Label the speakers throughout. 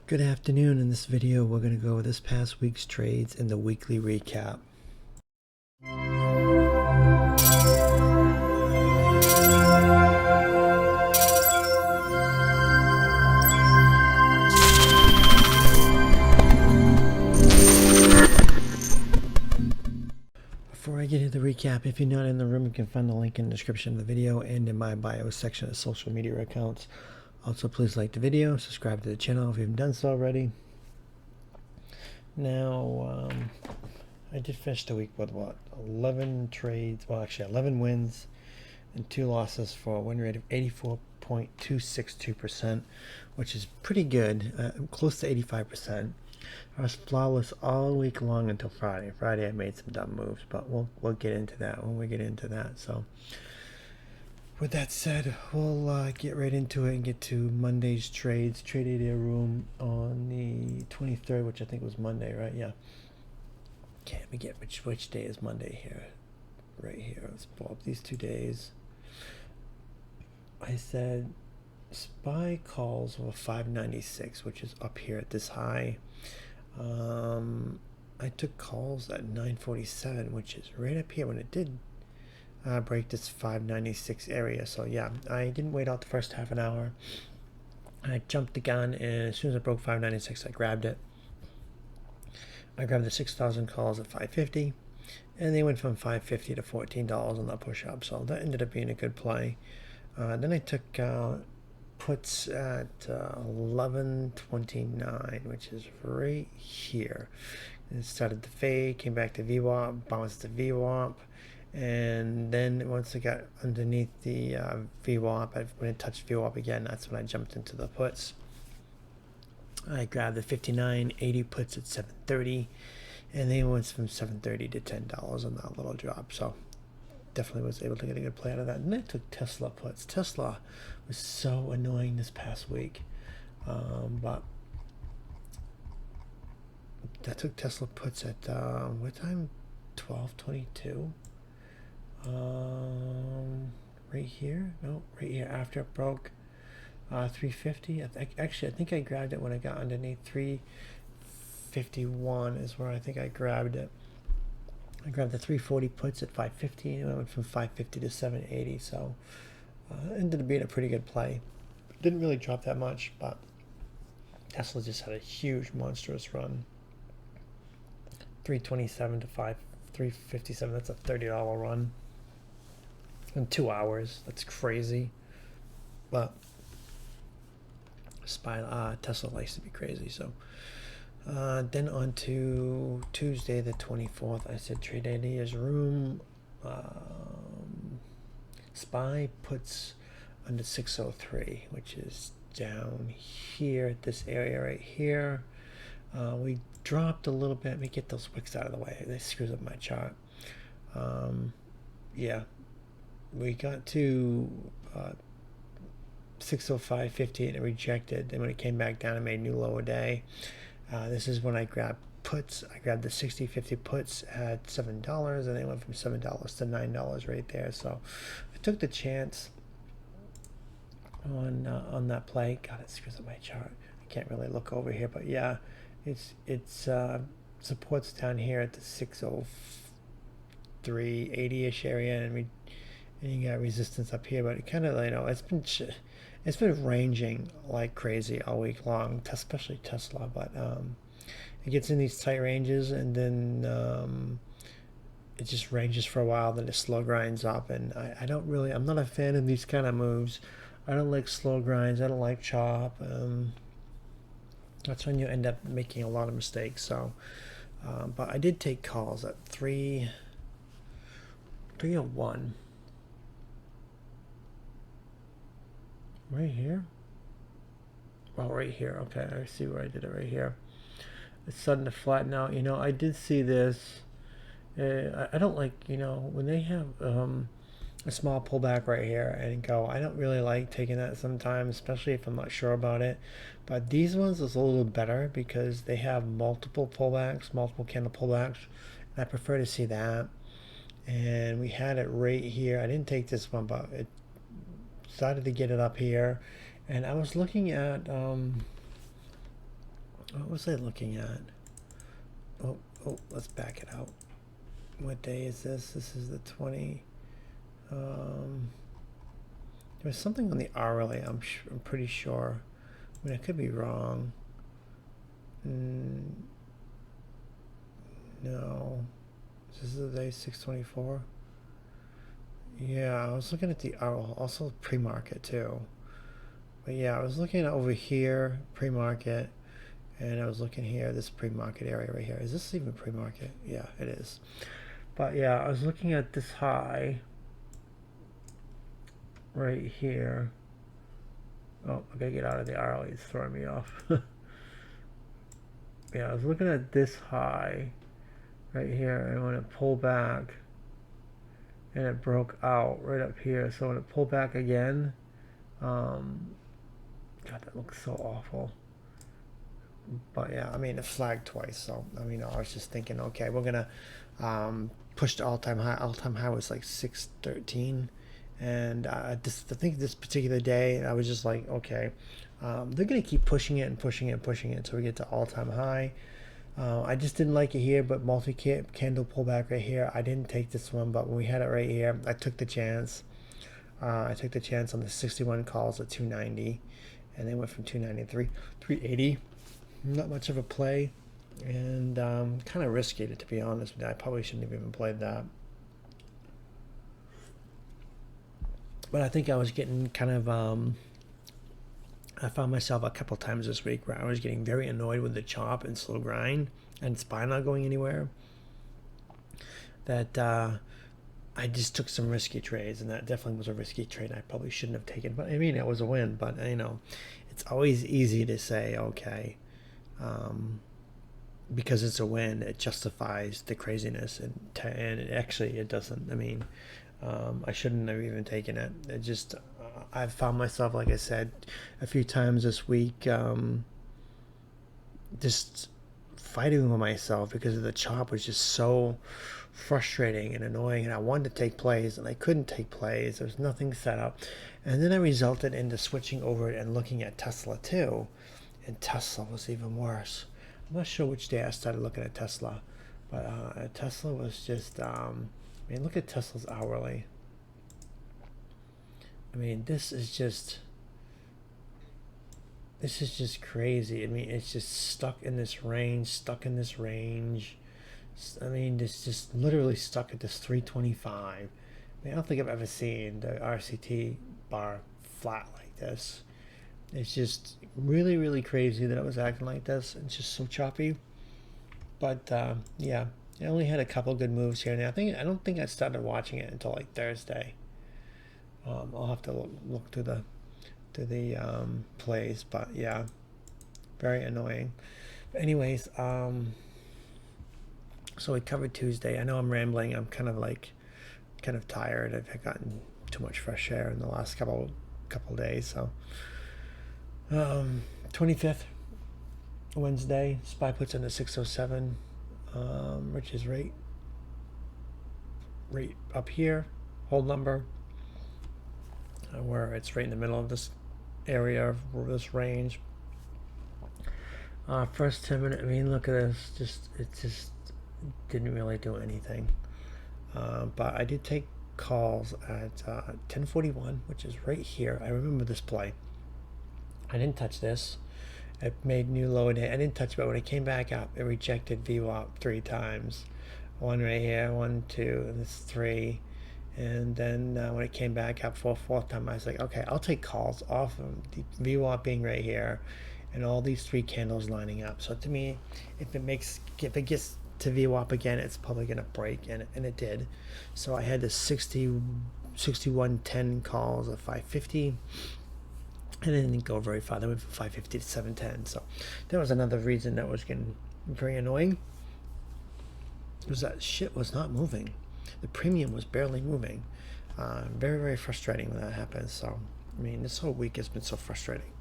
Speaker 1: Good afternoon. In this video, we're going to go over this past week's trades and the weekly recap. Before I get into the recap, if you're not in the room, you can find the link in the description of the video and in my bio section of social media accounts. Also, please like the video, subscribe to the channel if you haven't done so already. Now, I did finish the week with 11 trades, well actually 11 wins and 2 losses for a win rate of 84.262%, which is pretty good, close to 85%. I was flawless all week long until Friday. Friday I made some dumb moves, but we'll get into that when we get into that. So with that said, we'll get right into it and get to Monday's trades. Trade area room on the 23rd, which I think was Monday, right? Yeah. Can't forget which day is Monday here. Right here. Let's pull up these 2 days. I said SPY calls were 596, which is up here at this high. I took calls at 947, which is right up here when it did break this 596 area. So yeah, I didn't wait out the first half an hour. I jumped the gun, and as soon as it broke 596, I grabbed it. I grabbed the 6,000 calls at 550, and they went from 550 to $14 on that push up. So that ended up being a good play. Then I took puts at 1129, which is right here. It started to fade, came back to VWAP, bounced to VWAP, and then once it got underneath the VWAP, when it touched VWAP again, that's when I jumped into the puts. I grabbed the 59.80 puts at 730, and they went from 730 to $10 on that little drop. So definitely was able to get a good play out of that. And then I took Tesla puts. Tesla was so annoying this past week, but I took Tesla puts at what time? 12:22. Right here? No, right here after it broke 350. Actually, I think I grabbed it when I got underneath 351 is where I think I grabbed it. I grabbed the 340 puts at 550, and I went from 550 to 780. So ended up being a pretty good play. Didn't really drop that much, but Tesla just had a huge, monstrous run. 327 to 357. That's a $30 run in 2 hours. That's crazy. But Tesla likes to be crazy. So then on to Tuesday the 24th, I said trade ideas room. SPY puts under 603, which is down here at this area right here. We dropped a little bit. Let me get those wicks out of the way. They screws up my chart. Yeah, we got to 605.50 and it rejected. And when it came back down, it made a new lower day. This is when I grabbed puts. I grabbed the 60.50 puts at $7, and they went from $7 to $9 right there. So I took the chance on that play. God, it screws up my chart. I can't really look over here, but yeah, it's supports down here at the 603.80ish area, and you got resistance up here. But it kind of, it's been ranging like crazy all week long, especially Tesla. But it gets in these tight ranges, and then it just ranges for a while, then it slow grinds up. And I'm not a fan of these kind of moves. I don't like slow grinds. I don't like chop. That's when you end up making a lot of mistakes. So, but I did take calls at 301. Right here? Well, right here. Okay, I see where I did it right here. It's starting to flatten out. I did see this. I don't like, when they have a small pullback right here and go, I don't really like taking that sometimes, especially if I'm not sure about it. But these ones is a little better because they have multiple pullbacks, multiple candle pullbacks. And I prefer to see that. And we had it right here. I didn't take this one, but it started to get it up here. And I was looking at What was I looking at? Oh, let's back it out. What day is this? This is the 20. There was something on the hourly. I'm pretty sure. I mean, I could be wrong. No. This is the day 624. Yeah, I was looking at the hour, also pre-market too. But yeah, I was looking over here, pre-market, and I was looking here, this pre-market area right here. Is this even pre-market? Yeah, it is. But yeah, I was looking at this high right here. Oh, I gotta get out of the hourly. It's throwing me off. Yeah, I was looking at this high right here, and when it pulled back, and it broke out right up here. So when it pulled back again, God, that looks so awful. But yeah, I mean, it flagged twice. So I mean, I was just thinking, okay, we're gonna push the all-time high. All-time high was like 613, and I think this particular day, I was just like, okay, they're gonna keep pushing it and pushing it and pushing it until we get to all-time high. I just didn't like it here, but multi-candle pullback right here. I didn't take this one, but when we had it right here, I took the chance. I took the chance on the 61 calls at 290, and they went from 293, 380. Not much of a play, and kind of risky, to be honest with you. I probably shouldn't have even played that. But I think I was getting kind of I found myself a couple times this week where I was getting very annoyed with the chop and slow grind and spine not going anywhere. That I just took some risky trades, and that definitely was a risky trade I probably shouldn't have taken. But I mean, it was a win. But you know, it's always easy to say, okay, because it's a win, it justifies the craziness, and actually it doesn't. I mean, I shouldn't have even taken it. It just I've found myself, like I said, a few times this week, just fighting with myself because the chop was just so frustrating and annoying, and I wanted to take plays and I couldn't take plays. There was nothing set up, and then I resulted into switching over and looking at Tesla too, and Tesla was even worse. I'm not sure which day I started looking at Tesla, but Tesla was just I mean, look at Tesla's hourly. I mean, this is just crazy. I mean, it's just stuck in this range. I mean, it's just literally stuck at this 325. I mean, I don't think I've ever seen the RCT bar flat like this. It's just really, really crazy that it was acting like this. It's just so choppy. But yeah, I only had a couple good moves here and there. I don't think I started watching it until like Thursday. I'll have to look through the plays, but yeah, very annoying. But anyways, so we covered Tuesday. I know I'm rambling. I'm kind of tired. I've gotten too much fresh air in the last couple days. So 25th, Wednesday, SPY puts in a 607, which is right up here, hold number, where it's right in the middle of this area, of this range. First 10 minutes, I mean, look at this, it just didn't really do anything. But I did take calls at 1041, which is right here. I remember this play. I didn't touch this. It made new low day. I didn't touch it, but when it came back up, it rejected VWAP 3 times. One right here, 1, 2, and this 3. And then when it came back up for a 4th time, I was like, okay, I'll take calls off of the VWAP being right here and all these 3 candles lining up. So to me, if it gets to VWAP again, it's probably going to break, and it did. So I had the 6110 calls of 550, and it didn't go very far. They went from 550 to 710. So that was another reason that was getting very annoying, was that shit was not moving. The premium was barely moving. Very, very frustrating when that happens. So, I mean, this whole week has been so frustrating.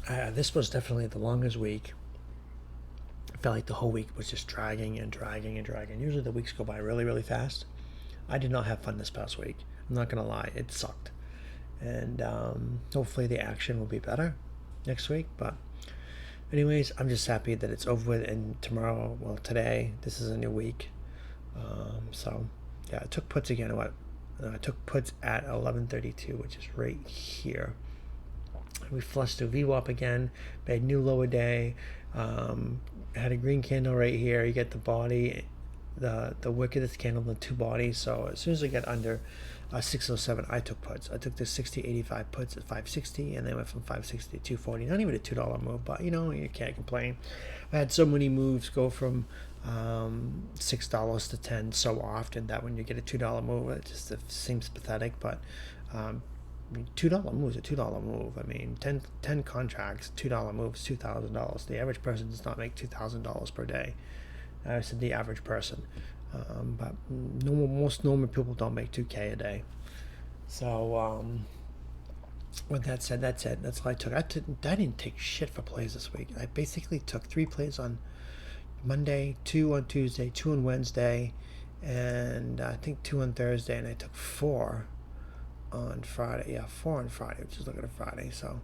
Speaker 1: This was definitely the longest week. I felt like the whole week was just dragging and dragging and dragging. Usually the weeks go by really, really fast. I did not have fun this past week. I'm not going to lie. It sucked. And hopefully the action will be better. next week. But anyways, I'm just happy that it's over with, and tomorrow, well, today, this is a new week. So yeah, I took puts again. I took puts at 11:32, which is right here. We flushed to VWAP again, made new lower day. Had a green candle right here. You get the body, the wick of this candle, the two bodies. So as soon as I got under 607, I took puts. I took the 60.85 puts at 560, and they went from 560 to 240. Not even a $2 move, but you can't complain. I had so many moves go from $6 to 10 so often that when you get a $2 move, it just seems pathetic. But $2 move is a $2 move. I mean, 10 contracts, $2 moves, $2,000. The average person does not make $2,000 per day. I said the average person, but most normal people don't make 2K a day. So with that said, that's it. That's all I took. I didn't take shit for plays this week. I basically took 3 plays on Monday, 2 on Tuesday, 2 on Wednesday, and I think 2 on Thursday, and I took 4 on Friday. Yeah, 4 on Friday, which is looking at Friday. So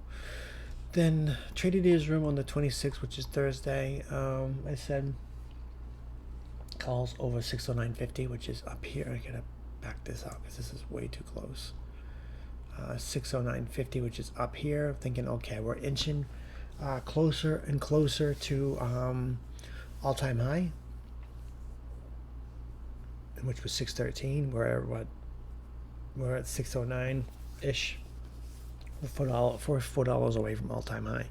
Speaker 1: then traded his room on the 26th, which is Thursday. I said calls over 609.50, which is up here. I gotta back this out because this is way too close. 609.50, which is up here. Thinking, okay, we're inching closer and closer to all-time high, which was 613. We're at 609 ish. We're $4 away from all-time high.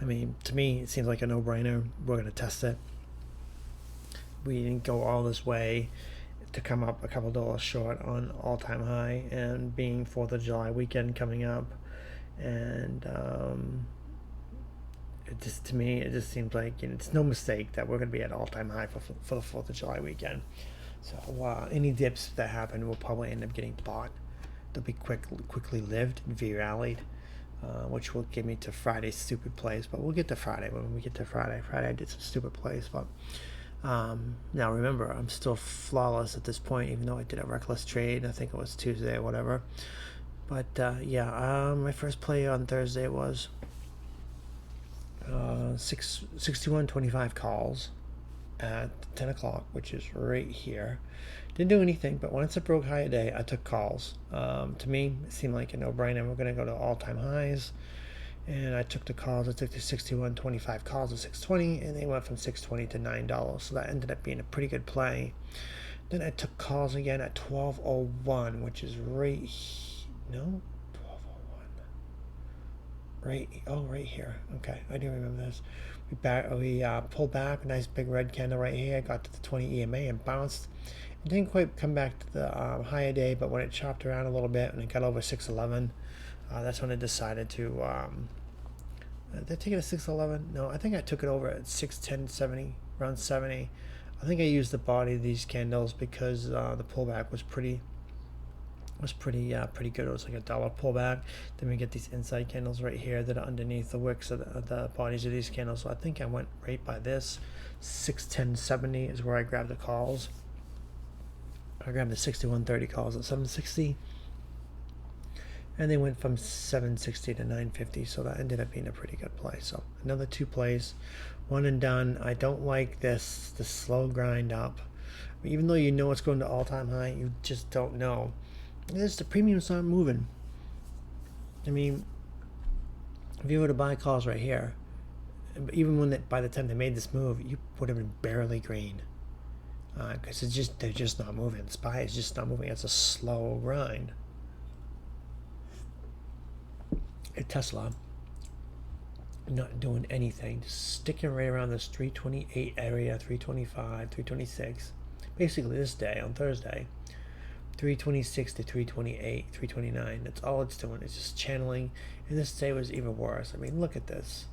Speaker 1: I mean, to me, it seems like a no-brainer. We're gonna test it. We didn't go all this way to come up a couple dollars short on all-time high, and being 4th of July weekend coming up, and to me it just seems like it's no mistake that we're going to be at all-time high for the 4th of July weekend. So any dips that happen will probably end up getting bought. They'll be quickly lived and V-rallied, which will give me to Friday's stupid plays. But we'll get to Friday when we get to Friday. Friday I did some stupid plays, but now remember, I'm still flawless at this point, even though I did a reckless trade. I think it was Tuesday or whatever. But my first play on Thursday was 61.25 calls at 10 o'clock, which is right here. Didn't do anything, but once it broke high a day, I took calls. To me, it seemed like a no-brainer. We're going to go to all-time highs. And I took the calls. I took the 61.25 calls at 620, and they went from 620 to $9. So that ended up being a pretty good play. Then I took calls again at 12:01, which is right. No, 12:01. Right here. Okay, I do remember this. We pulled back, nice big red candle right here. Got to the 20 EMA and bounced. It didn't quite come back to the higher day, but when it chopped around a little bit and it got over 611, that's when I decided to. Did I take it at 611? No, I think I took it over at 610.70, around 70. I think I used the body of these candles because the pullback was pretty good. It was like a dollar pullback. Then we get these inside candles right here that are underneath the wicks of the bodies of these candles. So I think I went right by this. 610.70 is where I grabbed the calls. I grabbed the 61.30 calls at 760. And they went from 760 to 950, so that ended up being a pretty good play. So another 2 plays, 1 and done. I don't like the slow grind up. Even though you know it's going to all-time high, you just don't know. The premium's not moving. I mean, if you were to buy calls right here, even by the time they made this move, you would have been barely green. Because they're just not moving. SPY is just not moving. It's a slow grind. Tesla not doing anything, just sticking right around this 328 area, 325, 326. Basically this day on Thursday, 326 to 328, 329. That's all it's doing. It's just channeling. And this day was even worse. I mean, look at this.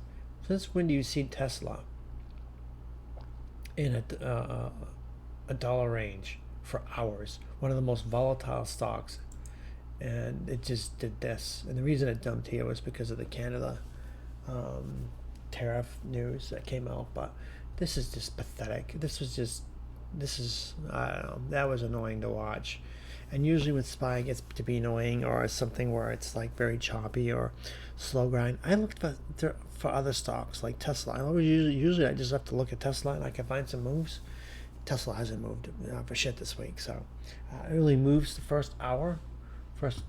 Speaker 1: Since when do you see Tesla in a dollar range for hours? One of the most volatile stocks. And it just did this. And the reason it dumped here was because of the Canada tariff news that came out. But this is just pathetic. I don't know. That was annoying to watch. And usually when SPY gets to be annoying or something where it's like very choppy or slow grind, I look for other stocks like Tesla. I always usually I just have to look at Tesla and I can find some moves. Tesla hasn't moved for shit this week, so it really moves the first hour, first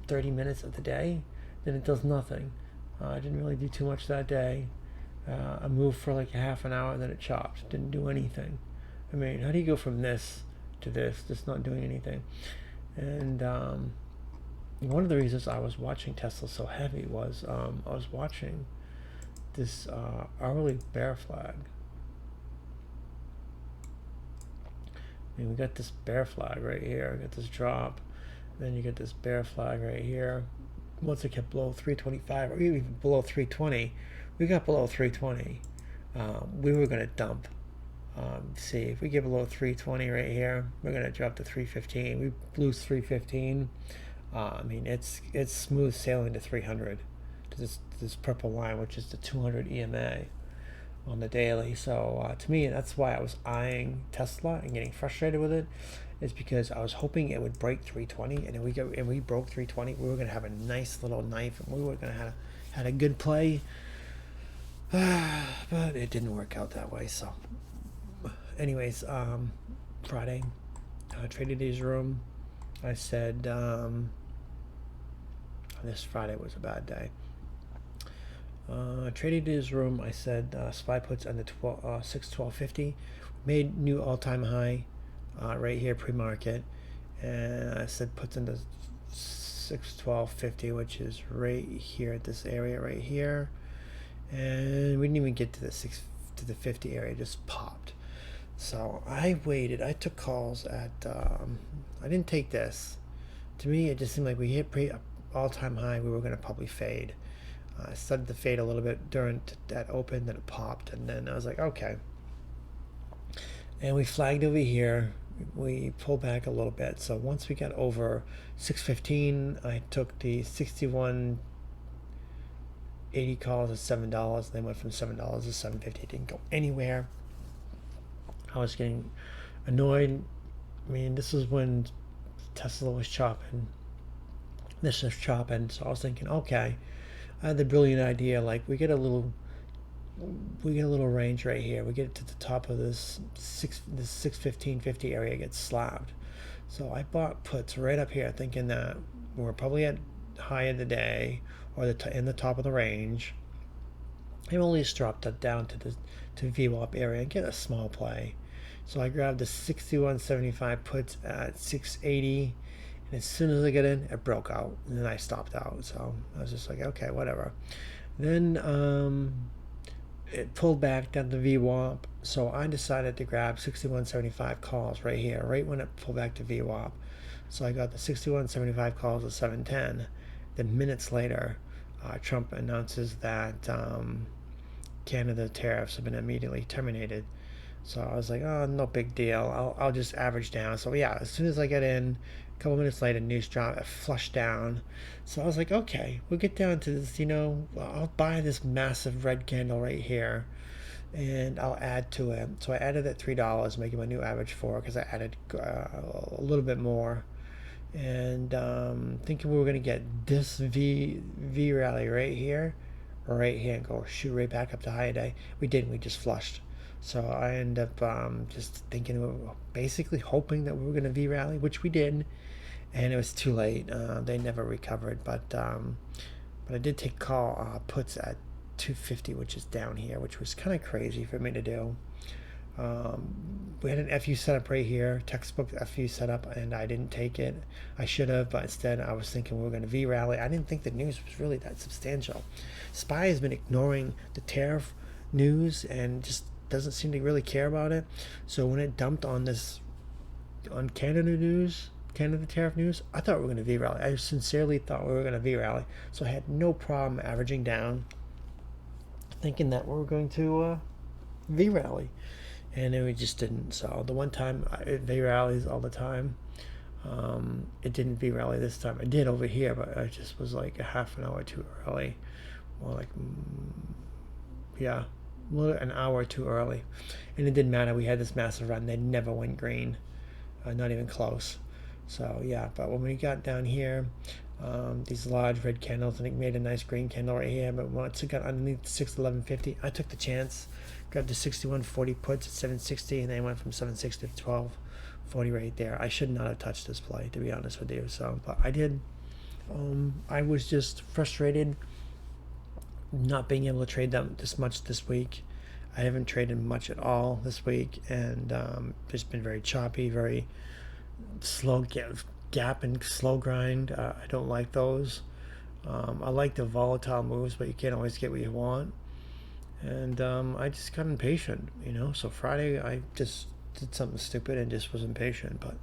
Speaker 1: 30 minutes of the day, then it does nothing. I didn't really do too much that day. I moved for like a half an hour, and then it chopped. Didn't do anything. I mean, how do you go from this to this, just not doing anything? And one of the reasons I was watching Tesla so heavy was I was watching this hourly bear flag. I mean, we got this bear flag right here. We got this drop. Then you get this bear flag right here. Once it kept below 325 or even below 320, we got below 320. We were going to dump. See, if we get below 320 right here, we're going to drop to 315. We lose 315. I mean, it's smooth sailing to 300 to this purple line, which is the 200 EMA on the daily. So to me, that's why I was eyeing Tesla and getting frustrated with it, is because I was hoping it would break 320, and if we broke 320, we were going to have a nice little knife, and we were going to had a good play. But it didn't work out that way. So, anyways, Friday, Trading Days Room. I said this Friday was a bad day. Trading Days Room. I said SPY puts on the 612.50, made new all-time high right here pre-market, and I said puts in the 612.50, which is right here at this area right here, and we didn't even get to the 50 area, just popped. So I waited. I took calls at I didn't take this. To me, it just seemed like we hit all-time high. We were going to probably fade. I started to fade a little bit during that open, then it popped, and then I was like, okay. And we flagged over here. We pulled back a little bit. So once we got over 615, I took the 61.80 calls at $7. And then went from $7 to $7.50. It didn't go anywhere. I was getting annoyed. I mean, this is when Tesla was chopping. This is chopping. So I was thinking, okay. I had the brilliant idea, like we get a little range right here. We get to the top of this 615.50 area, gets slapped. So I bought puts right up here, thinking that we're probably at high of the day or in the top of the range. I only dropped it down to VWAP area and get a small play. So I grabbed the 61.75 puts at 680. And as soon as I get in, it broke out, and then I stopped out. So I was just like, okay, whatever. Then it pulled back down to VWAP, so I decided to grab 61.75 calls right here, right when it pulled back to VWAP. So I got the 61.75 calls at 7:10. Then minutes later, Trump announces that Canada tariffs have been immediately terminated. So I was like, oh, no big deal. I'll just average down. So yeah, as soon as I get in, a couple minutes later, news drop, it flushed down. So I was like, okay, we'll get down to this, I'll buy this massive red candle right here, and I'll add to it. So I added at $3, making my new average 4, because I added a little bit more. And thinking we were going to get this V rally right here, and go shoot right back up to high day. We didn't. We just flushed. So I ended up just thinking, basically hoping that we were going to V rally, which we did, and it was too late. They never recovered, but I did take call puts at 250, which is down here, which was kind of crazy for me to do. We had an FU setup right here, textbook FU setup, and I didn't take it. I should have, but instead I was thinking we were going to V rally. I didn't think the news was really that substantial. SPY has been ignoring the tariff news and just doesn't seem to really care about it. So when it dumped on Canada tariff news, I thought we were going to V rally. I sincerely thought we were going to V rally. So I had no problem averaging down, thinking that we were going to V rally, and then we just didn't. So the one time it V rallies all the time, it didn't V rally this time. It did over here, but I just was like a half an hour too early, or like an hour too early. And it didn't matter. We had this massive run. They never went green, not even close. So yeah, but when we got down here, these large red candles, and it made a nice green candle right here. But once it got underneath 611.50, I took the chance, grabbed the 61.40 puts at 760, and then went from 760 to 12.40 right there. I should not have touched this play, to be honest with you. So, but I did. I was just frustrated not being able to trade them this much this week. I haven't traded much at all this week, and it's been very choppy, very slow gap and slow grind. I don't like those. I like the volatile moves, but you can't always get what you want. And I just got impatient, So Friday I just did something stupid and just was impatient. But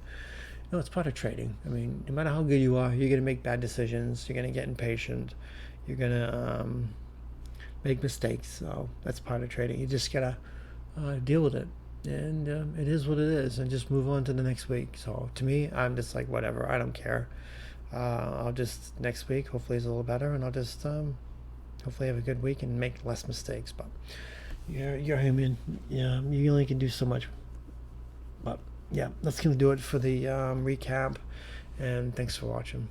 Speaker 1: it's part of trading. I mean, no matter how good you are, you're gonna make bad decisions. You're gonna get impatient. You're gonna make mistakes. So that's part of trading. You just gotta deal with it, and it is what it is, and just move on to the next week. So to me, I'm just like, whatever. I don't care. I'll just next week. Hopefully, it's a little better, and I'll just hopefully have a good week and make less mistakes. But you're human. Yeah, you only can do so much. But yeah, that's gonna do it for the recap. And thanks for watching.